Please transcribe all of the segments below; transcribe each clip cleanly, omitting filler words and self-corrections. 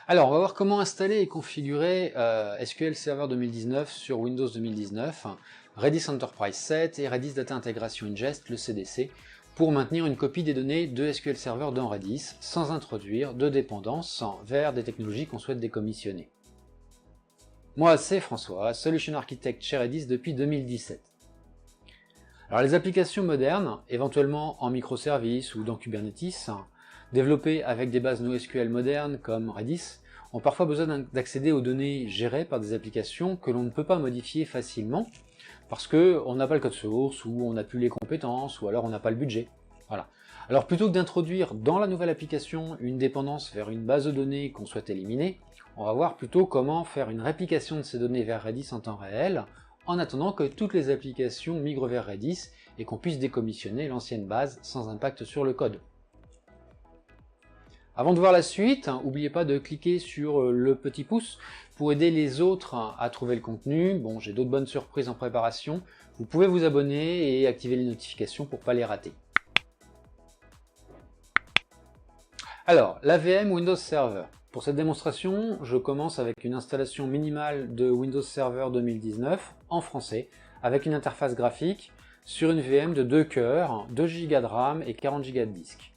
Alors, on va voir comment installer et configurer SQL Server 2019 sur Windows 2019, Redis Enterprise 7 et Redis Data Integration Ingest, le CDC, pour maintenir une copie des données de SQL Server dans Redis, sans introduire de dépendance vers des technologies qu'on souhaite décommissionner. Moi, c'est François, Solution Architect chez Redis depuis 2017. Alors, les applications modernes, éventuellement en microservices ou dans Kubernetes, développées avec des bases NoSQL modernes comme Redis, ont parfois besoin d'accéder aux données gérées par des applications que l'on ne peut pas modifier facilement parce qu'on n'a pas le code source, ou on n'a plus les compétences, ou alors on n'a pas le budget. Voilà. Alors plutôt que d'introduire dans la nouvelle application une dépendance vers une base de données qu'on souhaite éliminer, on va voir plutôt comment faire une réplication de ces données vers Redis en temps réel, en attendant que toutes les applications migrent vers Redis et qu'on puisse décommissionner l'ancienne base sans impact sur le code. Avant de voir la suite, n'oubliez pas de cliquer sur le petit pouce pour aider les autres à trouver le contenu. Bon, j'ai d'autres bonnes surprises en préparation. Vous pouvez vous abonner et activer les notifications pour ne pas les rater. Alors, la VM Windows Server. Pour cette démonstration, je commence avec une installation minimale de Windows Server 2019 en français, avec une interface graphique sur une VM de 2 cœurs, 2 Go de RAM et 40 Go de disque.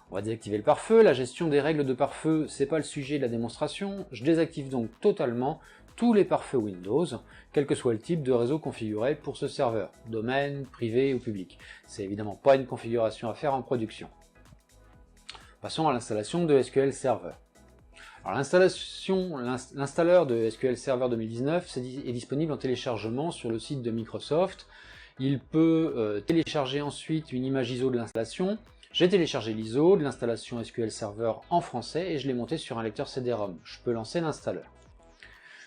On va désactiver le pare-feu. La gestion des règles de pare-feu, c'est pas le sujet de la démonstration. Je désactive donc totalement tous les pare-feux Windows, quel que soit le type de réseau configuré pour ce serveur, domaine, privé ou public. C'est évidemment pas une configuration à faire en production. Passons à l'installation de SQL Server. Alors l'installeur de SQL Server 2019 est disponible en téléchargement sur le site de Microsoft. Il peut télécharger ensuite une image ISO de l'installation. J'ai téléchargé l'ISO de l'installation SQL Server en français et je l'ai monté sur un lecteur CD-ROM. Je peux lancer l'installeur.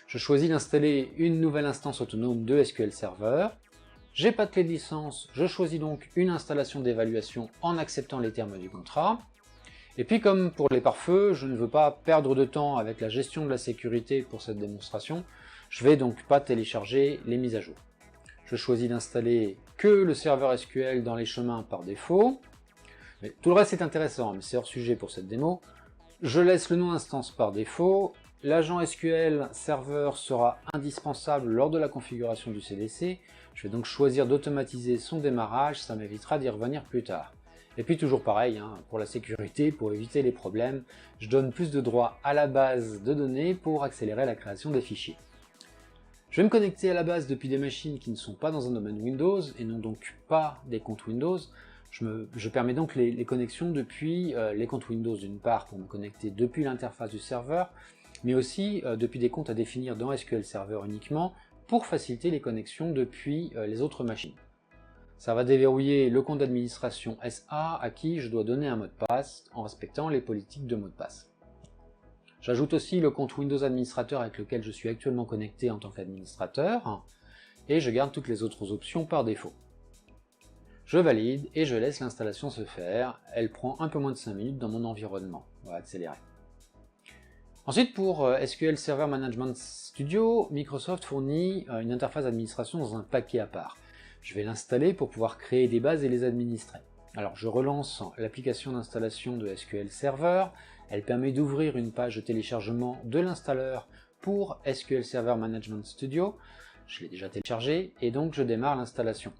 Je choisis d'installer une nouvelle instance autonome de SQL Server. J'ai pas de clé de licence, je choisis donc une installation d'évaluation en acceptant les termes du contrat. Et puis comme pour les pare-feux, je ne veux pas perdre de temps avec la gestion de la sécurité pour cette démonstration, je vais donc pas télécharger les mises à jour. Je choisis d'installer que le serveur SQL dans les chemins par défaut. Mais tout le reste est intéressant, mais c'est hors sujet pour cette démo. Je laisse le nom instance par défaut. L'agent SQL Server sera indispensable lors de la configuration du CDC. Je vais donc choisir d'automatiser son démarrage, ça m'évitera d'y revenir plus tard. Et puis toujours pareil, pour la sécurité, pour éviter les problèmes, je donne plus de droits à la base de données pour accélérer la création des fichiers. Je vais me connecter à la base depuis des machines qui ne sont pas dans un domaine Windows et n'ont donc pas des comptes Windows. Je permets donc les connexions depuis les comptes Windows d'une part pour me connecter depuis l'interface du serveur, mais aussi depuis des comptes à définir dans SQL Server uniquement pour faciliter les connexions depuis les autres machines. Ça va déverrouiller le compte d'administration SA à qui je dois donner un mot de passe en respectant les politiques de mot de passe. J'ajoute aussi le compte Windows administrateur avec lequel je suis actuellement connecté en tant qu'administrateur et je garde toutes les autres options par défaut. Je valide et je laisse l'installation se faire. Elle prend un peu moins de 5 minutes dans mon environnement. On va accélérer. Ensuite, pour SQL Server Management Studio, Microsoft fournit une interface d'administration dans un paquet à part. Je vais l'installer pour pouvoir créer des bases et les administrer. Alors, je relance l'application d'installation de SQL Server. Elle permet d'ouvrir une page de téléchargement de l'installeur pour SQL Server Management Studio. Je l'ai déjà téléchargé et donc je démarre l'installation.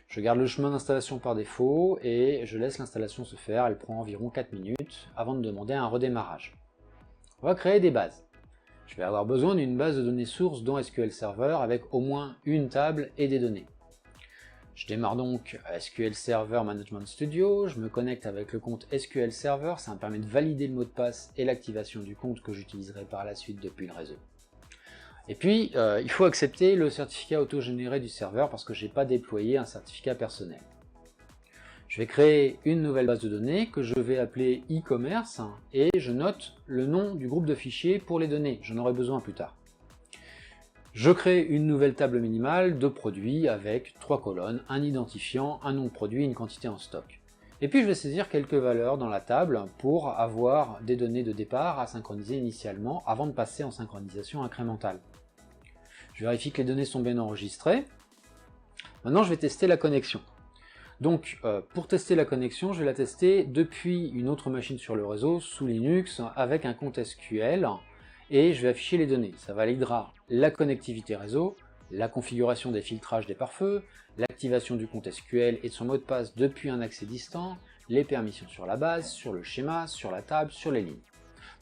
Je garde le chemin d'installation par défaut et je laisse l'installation se faire, elle prend environ 4 minutes avant de demander un redémarrage. On va créer des bases. Je vais avoir besoin d'une base de données source dans SQL Server avec au moins une table et des données. Je démarre donc SQL Server Management Studio, je me connecte avec le compte SQL Server, ça me permet de valider le mot de passe et l'activation du compte que j'utiliserai par la suite depuis le réseau. Et puis, il faut accepter le certificat auto-généré du serveur parce que je n'ai pas déployé un certificat personnel. Je vais créer une nouvelle base de données que je vais appeler e-commerce et je note le nom du groupe de fichiers pour les données, j'en aurai besoin plus tard. Je crée une nouvelle table minimale de produits avec 3 colonnes, un identifiant, un nom de produit et une quantité en stock. Et puis je vais saisir quelques valeurs dans la table pour avoir des données de départ à synchroniser initialement avant de passer en synchronisation incrémentale. Je vérifie que les données sont bien enregistrées. Maintenant je vais tester la connexion. Donc pour tester la connexion, je vais la tester depuis une autre machine sur le réseau, sous Linux, avec un compte SQL et je vais afficher les données. Ça validera la connectivité réseau, la configuration des filtrages des pare-feux, l'activation du compte SQL et de son mot de passe depuis un accès distant, les permissions sur la base, sur le schéma, sur la table, sur les lignes.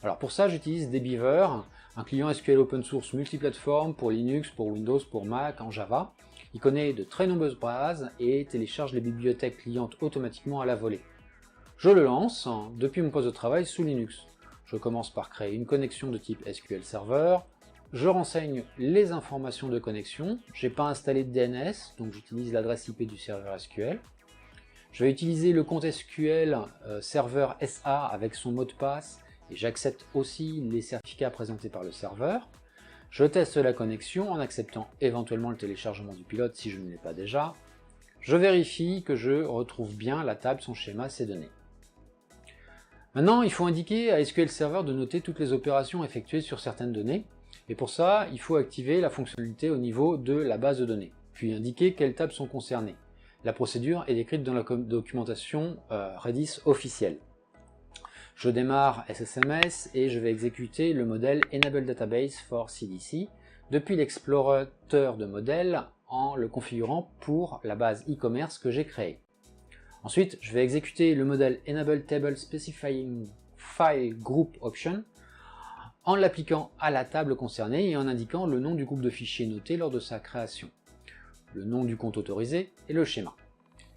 Alors pour ça, j'utilise Dbeaver, un client SQL open source multiplateforme pour Linux, pour Windows, pour Mac, en Java. Il connaît de très nombreuses bases et télécharge les bibliothèques clientes automatiquement à la volée. Je le lance depuis mon poste de travail sous Linux. Je commence par créer une connexion de type SQL Server. Je renseigne les informations de connexion. Je n'ai pas installé de DNS, donc j'utilise l'adresse IP du serveur SQL. Je vais utiliser le compte SQL serveur SA avec son mot de passe et j'accepte aussi les certificats présentés par le serveur. Je teste la connexion en acceptant éventuellement le téléchargement du pilote si je ne l'ai pas déjà. Je vérifie que je retrouve bien la table, son schéma, ses données. Maintenant, il faut indiquer à SQL Server de noter toutes les opérations effectuées sur certaines données. Et pour ça, il faut activer la fonctionnalité au niveau de la base de données, puis indiquer quelles tables sont concernées. La procédure est décrite dans la documentation Redis officielle. Je démarre SSMS et je vais exécuter le modèle Enable Database for CDC depuis l'explorateur de modèles en le configurant pour la base e-commerce que j'ai créée. Ensuite, je vais exécuter le modèle Enable Table Specifying File Group Option en l'appliquant à la table concernée et en indiquant le nom du groupe de fichiers noté lors de sa création, le nom du compte autorisé et le schéma.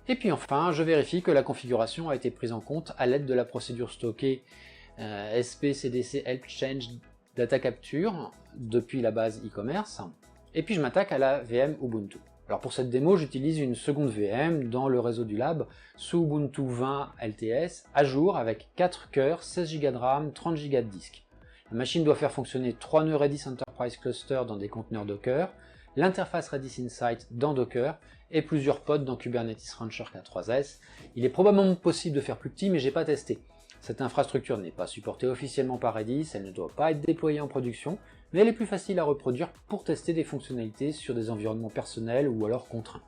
Et puis enfin, je vérifie que la configuration a été prise en compte à l'aide de la procédure stockée spcdc help change data capture depuis la base e-commerce. Et puis je m'attaque à la VM Ubuntu. Alors pour cette démo, j'utilise une seconde VM dans le réseau du lab sous Ubuntu 20 LTS à jour avec 4 cœurs, 16 Go de RAM, 30 Go de disque. La machine doit faire fonctionner 3 nœuds Redis Enterprise Cluster dans des conteneurs Docker, l'interface Redis Insight dans Docker et plusieurs pods dans Kubernetes Rancher K3s. Il est probablement possible de faire plus petit, mais j'ai pas testé. Cette infrastructure n'est pas supportée officiellement par Redis, elle ne doit pas être déployée en production, mais elle est plus facile à reproduire pour tester des fonctionnalités sur des environnements personnels ou alors contraints.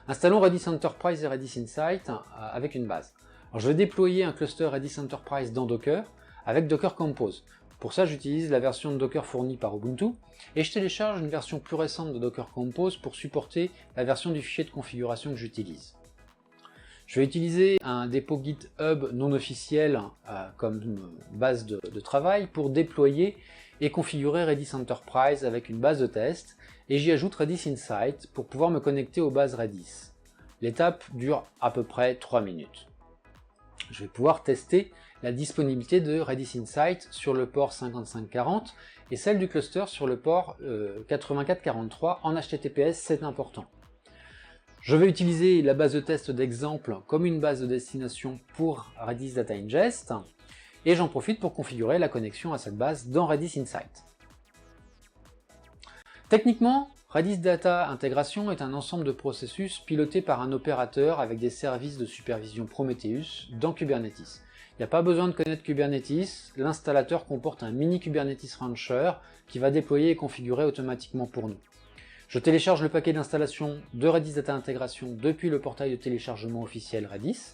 Installons Redis Enterprise et Redis Insight avec une base. Alors, je vais déployer un cluster Redis Enterprise dans Docker avec Docker Compose. Pour ça, j'utilise la version de Docker fournie par Ubuntu et je télécharge une version plus récente de Docker Compose pour supporter la version du fichier de configuration que j'utilise. Je vais utiliser un dépôt GitHub non officiel comme base de travail pour déployer et configurer Redis Enterprise avec une base de test et j'y ajoute Redis Insight pour pouvoir me connecter aux bases Redis. L'étape dure à peu près 3 minutes. Je vais pouvoir tester la disponibilité de Redis Insight sur le port 5540 et celle du cluster sur le port 8443 en HTTPS, c'est important. Je vais utiliser la base de test d'exemple comme une base de destination pour Redis Data Ingest et j'en profite pour configurer la connexion à cette base dans Redis Insight. Techniquement, Redis Data Integration est un ensemble de processus pilotés par un opérateur avec des services de supervision Prometheus dans Kubernetes. Il n'y a pas besoin de connaître Kubernetes, l'installateur comporte un mini Kubernetes Rancher qui va déployer et configurer automatiquement pour nous. Je télécharge le paquet d'installation de Redis Data Integration depuis le portail de téléchargement officiel Redis.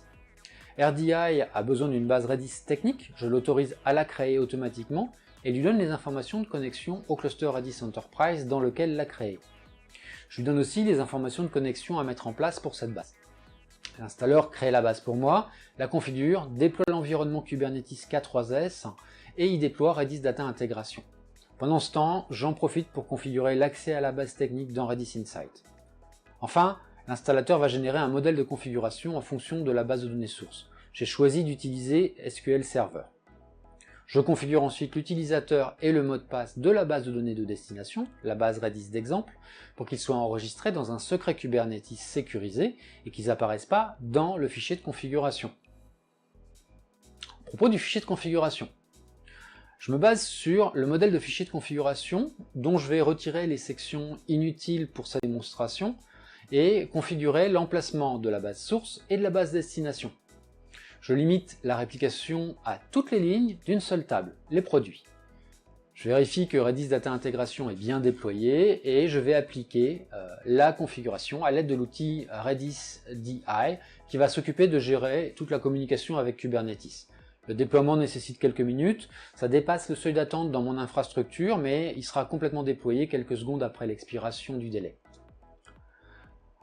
RDI a besoin d'une base Redis technique, je l'autorise à la créer automatiquement et lui donne les informations de connexion au cluster Redis Enterprise dans lequel l'a créé. Je lui donne aussi les informations de connexion à mettre en place pour cette base. L'installeur crée la base pour moi, la configure, déploie l'environnement Kubernetes K3s et y déploie Redis Data Integration. Pendant ce temps, j'en profite pour configurer l'accès à la base technique dans Redis Insight. Enfin, l'installateur va générer un modèle de configuration en fonction de la base de données source. J'ai choisi d'utiliser SQL Server. Je configure ensuite l'utilisateur et le mot de passe de la base de données de destination, la base Redis d'exemple, pour qu'ils soient enregistrés dans un secret Kubernetes sécurisé et qu'ils n'apparaissent pas dans le fichier de configuration. À propos du fichier de configuration, je me base sur le modèle de fichier de configuration dont je vais retirer les sections inutiles pour sa démonstration et configurer l'emplacement de la base source et de la base destination. Je limite la réplication à toutes les lignes d'une seule table, les produits. Je vérifie que Redis Data Integration est bien déployé et je vais appliquer la configuration à l'aide de l'outil Redis DI qui va s'occuper de gérer toute la communication avec Kubernetes. Le déploiement nécessite quelques minutes, ça dépasse le seuil d'attente dans mon infrastructure, mais il sera complètement déployé quelques secondes après l'expiration du délai.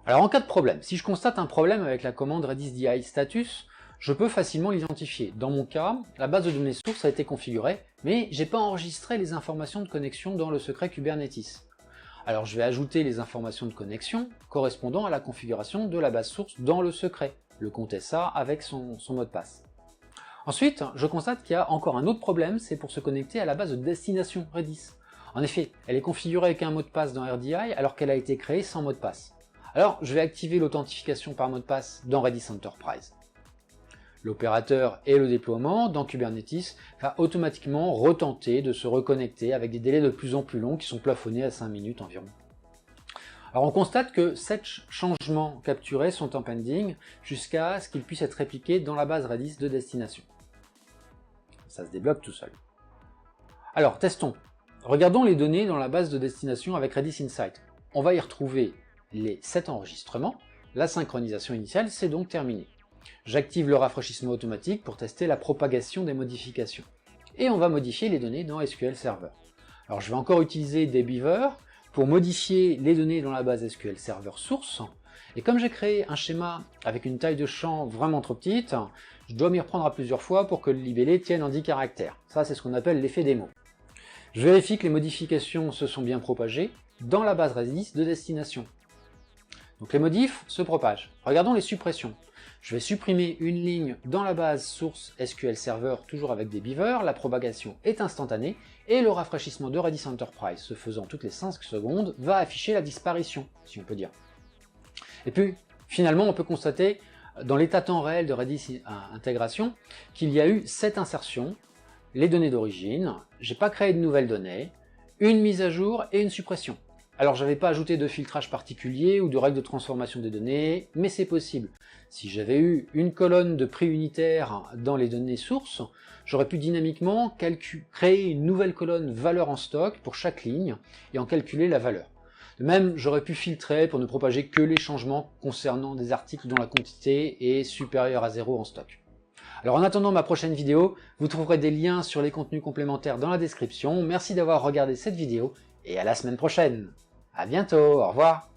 Alors en cas de problème, si je constate un problème avec la commande redis-di status, je peux facilement l'identifier. Dans mon cas, la base de données source a été configurée, mais j'ai pas enregistré les informations de connexion dans le secret Kubernetes. Alors je vais ajouter les informations de connexion correspondant à la configuration de la base source dans le secret, le compte SA avec son mot de passe. Ensuite, je constate qu'il y a encore un autre problème, c'est pour se connecter à la base de destination Redis. En effet, elle est configurée avec un mot de passe dans RDI alors qu'elle a été créée sans mot de passe. Alors je vais activer l'authentification par mot de passe dans Redis Enterprise. L'opérateur et le déploiement dans Kubernetes va automatiquement retenter de se reconnecter avec des délais de plus en plus longs qui sont plafonnés à 5 minutes environ. Alors on constate que 7 changements capturés sont en pending jusqu'à ce qu'ils puissent être répliqués dans la base Redis de destination. Ça se débloque tout seul. Alors testons. Regardons les données dans la base de destination avec Redis Insight. On va y retrouver les 7 enregistrements. La synchronisation initiale, c'est donc terminé. J'active le rafraîchissement automatique pour tester la propagation des modifications. Et on va modifier les données dans SQL Server. Alors je vais encore utiliser des beavers pour modifier les données dans la base SQL Server source. Et comme j'ai créé un schéma avec une taille de champ vraiment trop petite, je dois m'y reprendre à plusieurs fois pour que le libellé tienne en 10 caractères. Ça, c'est ce qu'on appelle l'effet démo. Je vérifie que les modifications se sont bien propagées dans la base Redis de destination. Donc les modifs se propagent. Regardons les suppressions. Je vais supprimer une ligne dans la base source SQL Server, toujours avec des beavers, la propagation est instantanée, et le rafraîchissement de Redis Enterprise, se faisant toutes les 5 secondes, va afficher la disparition, si on peut dire. Et puis, finalement, on peut constater, dans l'état temps réel de Redis Intégration, qu'il y a eu 7 insertions, les données d'origine, j'ai pas créé de nouvelles données, une mise à jour et une suppression. Alors j'avais pas ajouté de filtrage particulier ou de règle de transformation des données, mais c'est possible. Si j'avais eu une colonne de prix unitaire dans les données sources, j'aurais pu dynamiquement créer une nouvelle colonne valeur en stock pour chaque ligne et en calculer la valeur. De même, j'aurais pu filtrer pour ne propager que les changements concernant des articles dont la quantité est supérieure à 0 en stock. Alors en attendant ma prochaine vidéo, vous trouverez des liens sur les contenus complémentaires dans la description. Merci d'avoir regardé cette vidéo et à la semaine prochaine. À bientôt, au revoir.